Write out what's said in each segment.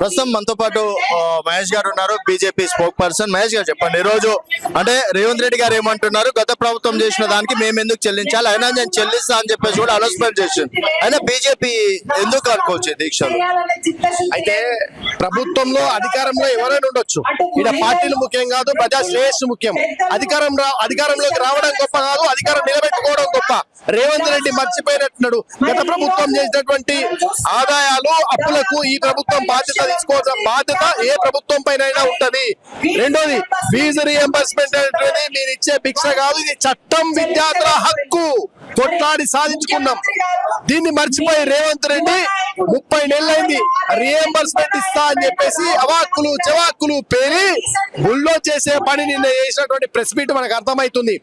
ప్రస్తుతం మనతో పాటు మహేష్ గారు ఉన్నారు, బీజేపీ స్పోక్ పర్సన్. మహేష్ గారు చెప్పండి, ఈ రోజు అంటే రేవంత్ రెడ్డి గారు ఏమంటున్నారు, గత ప్రభుత్వం చేసిన దానికి మేము ఎందుకు చెల్లించాలి, అయినా నేను చెల్లిస్తా అని చెప్పేసి కూడా అనౌన్స్మెంట్ చేసింది. అయినా బీజేపీ ఎందుకు అనుకోవచ్చు దీక్షలు? అయితే ప్రభుత్వంలో అధికారంలో ఎవరైనా ఉండొచ్చు, ఇక్కడ పార్టీలు ముఖ్యం కాదు, ప్రజా శ్రేయస్సు ముఖ్యం. అధికారంలోకి రావడం గొప్ప కాదు, అధికారం నిలబెట్టుకోవడం గొప్ప. రేవంత్ రెడ్డి మర్చిపోయినట్టున్నాడు, గత ప్రభుత్వం చేసినటువంటి ఆదాయాలు అప్పులకు ఈ ప్రభుత్వం బాధ్యత తీసుకోవాల్సిన బాధ్యత ఏ ప్రభుత్వం పైన ఉంటది. రెండోది, ఫీజు రియంబర్స్మెంట్ అనేది మీరు ఇచ్చే భిక్ష కాదు, ఇది చట్టం, విద్యార్థుల హక్కు, కొట్లాడి సాధించుకున్నాం. దీన్ని మర్చిపోయి రేవంత్ రెడ్డి 30 నెలలైంది రియంబర్స్మెంట్ ఇస్తా అని చెప్పేసి అవాక్కులు చెవాక్కులు పేరి గుళ్ళో చేసే పని నిన్న చేసినటువంటి ప్రెస్ మీట్ మనకు అర్థమవుతుంది.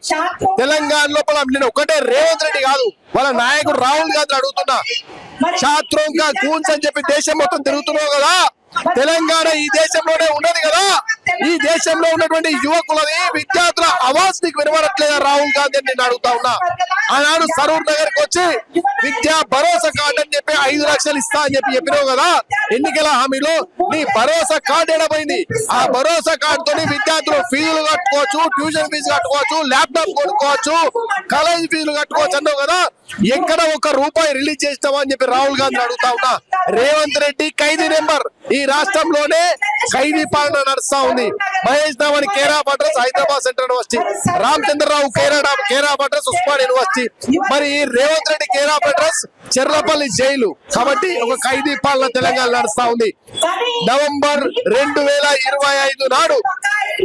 తెలంగాణ లోపల నేను ఒకటే రేవంత్ రెడ్డి కాదు, వాళ్ళ నాయకుడు రాహుల్ గాంధీ అడుగుతున్నా, ఛాత్రోంగా కూన్స్ అని చెప్పి దేశం మొత్తం తిరుగుతున్నావు కదా, తెలంగాణ ఈ దేశంలోనే ఉన్నది కదా, ఈ దేశంలో ఉన్నటువంటి యువకులది విద్యార్థుల అవాజ్ నీకు వినబడట్లేదా రాహుల్ గాంధీ అని నేను అడుగుతా ఉన్నా. ఆనాడు సరూర్ నగర్ కి వచ్చి విద్యా భరోసా కార్డు అని చెప్పి 5 లక్షలు ఇస్తా అని చెప్పినావు కదా, ఎన్నికల హామీలో నీ భరోసా కార్డు ఎడబోయింది. ఆ భరోసా కార్డుతో విద్యార్థులు ఫీజులు కట్టుకోవచ్చు, ట్యూషన్ ఫీజు కట్టుకోవచ్చు, ల్యాప్టాప్ కొనుక్కోవచ్చు, కాలేజ్ ఫీజులు కట్టుకోవచ్చు అన్నావు కదా, ఎక్కడ ₹1 రిలీజ్ చేస్తావా అని చెప్పి రాహుల్ గాంధీ అడుగుతా ఉన్నా. రేవంత్ రెడ్డి ఖైదీ నెంబర్, ఈ రాష్ట్రంలోనే ఖైదీ పాలన నడుస్తా ఉంది. Mahesh Dhawan care of address Hyderabad central university, Ramachandra Rao care of address Osman university, మరి Revanth Reddy care of address Cherlapally jail. కాబట్టి ఒక ఖైదీ పాలన తెలంగాణ నడుస్తా ఉంది. నవంబర్ 2025 నాడు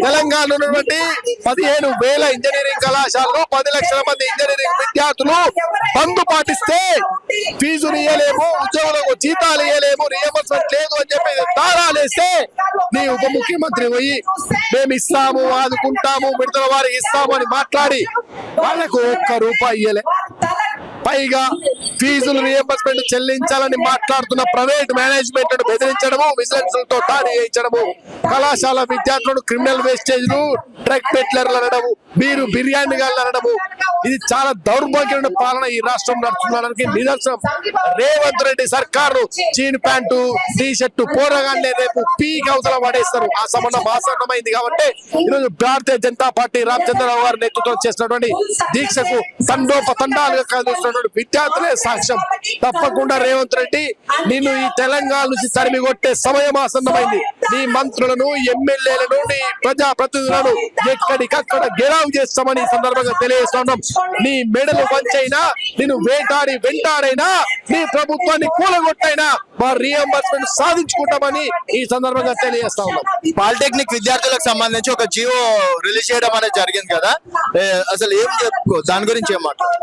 తెలంగాణ ఉన్నటువంటి 15,000 ఇంజనీరింగ్ కళాశాలలో 10 లక్షల మంది ఇంజనీరింగ్ విద్యార్థులు బంద్ పాటిస్తే ఫీజులు ఇయ్యలేము, ఉద్యోగులకు జీతాలు ఇయ్యలేము, రియంబర్స్మెంట్ లేదు అని చెప్పి తాళాలేస్తే నీ ఉప ముఖ్యమంత్రి పోయి మేము ఇస్తాము, ఆదుకుంటాము, మిడతల వారికి ఇస్తాము అని మాట్లాడి వాళ్ళకు ₹1 ఇయ్యలే. పైగా ఫీజులు రియంబర్స్మెంట్ చెల్లించాలని మాట్లాడుతున్న ప్రైవేట్ మేనేజ్మెంట్ బెదిరించడము, విజిలెన్స్ తో దాడి చేయించడము, కళాశాల విద్యార్థులను క్రిమినల్ వేస్టేజ్లు, డ్రగ్ పెట్లర్లు అనడము, మీరు బిర్యానీగా అనడము, ఇది చాలా దౌర్భాగ్యమైన పాలన ఈ రాష్ట్రం నడుచుకోవడానికి నిదర్శనం. రేవంత్ రెడ్డి సర్కారు జీన్ ప్యాంటు, టీ షర్టు పోరగానే రేపు పీక్ అవతల పడేస్తారు. ఆ సంబంధం ఆసన్నమైంది కాబట్టి ఈరోజు భారతీయ జనతా పార్టీ రామచంద్రరావు గారి నేతృత్వం చేసినటువంటి దీక్షకు తండోపతండాలుగా కలుస్తున్నటువంటి విద్యార్థులే సాక్ష్యం. తప్పకుండా రేవంత్ రెడ్డి నిన్ను ఈ తెలంగాణ నుంచి తరిమి కొట్టే సమయం ఆసన్నమైంది. నీ మంత్రులను, ఎమ్మెల్యేలను, నీ ప్రజా ప్రతినిధులను ఎక్కడికక్కడ గెరావు చేస్తామని ఈ సందర్భంగా తెలియజేస్తున్నాం. నీ మెడలు వంచైనా, నిన్ను వెంటాడైనా, నీ ప్రభుత్వాన్ని కూలగొట్టైనా మా రియంబర్స్మెంట్ సాధించుకుంటామని ఈ సందర్భంగా తెలియజేస్తా ఉన్నాం. పాలిటెక్నిక్ విద్యార్థులకు సంబంధించి ఒక జియో రిలీజ్ చేయడం అనేది జరిగింది కదా, అసలు ఏం చెప్పుకో, దాని గురించి ఏం మాట్లాడు?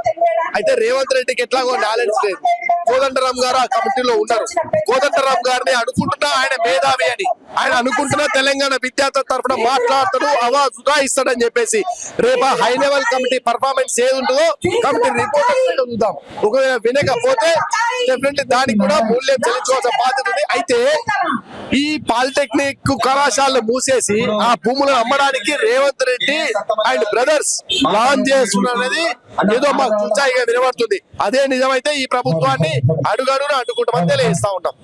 అయితే రేవంత్ రెడ్డికి ఎట్లాగో నాలెడ్జ్ లేదు. కోదండరామ్ గారు ఆ కమిటీలో ఉన్నారు. కోదండరామ్ గారిని అనుకుంటున్నా ఆయన మేధావి అని, ఆయన అనుకుంటున్నా తెలంగాణ విద్యార్థుల తరఫున మాట్లాడతాడు, అవాజ్ ఉదాయిస్తాడని చెప్పేసి రేపు హై లెవెల్ కమిటీ పర్ఫార్మెన్స్ ఏది ఉంటుందో కమిటీ రిపోర్ట్ చూద్దాం. ఒకవేళ వినకపోతే డెఫినెట్లీ దానికి కూడా మూల్యం చెల్లించుకోవాల్సిన బాధ్యత ఉంది. అయితే ఈ పాలిటెక్నిక్ కళాశాలను మూసేసి ఆ భూములను అమ్మడానికి Revanth Reddy and brothers plan చేస్తున్నది ఏదో మాకు చూచాయిగా వినబడుతుంది. అదే నిజమైతే ఈ ప్రభుత్వాన్ని అడుగడుగున అడ్డుకుంటామని తెలియజేస్తా ఉంటాం.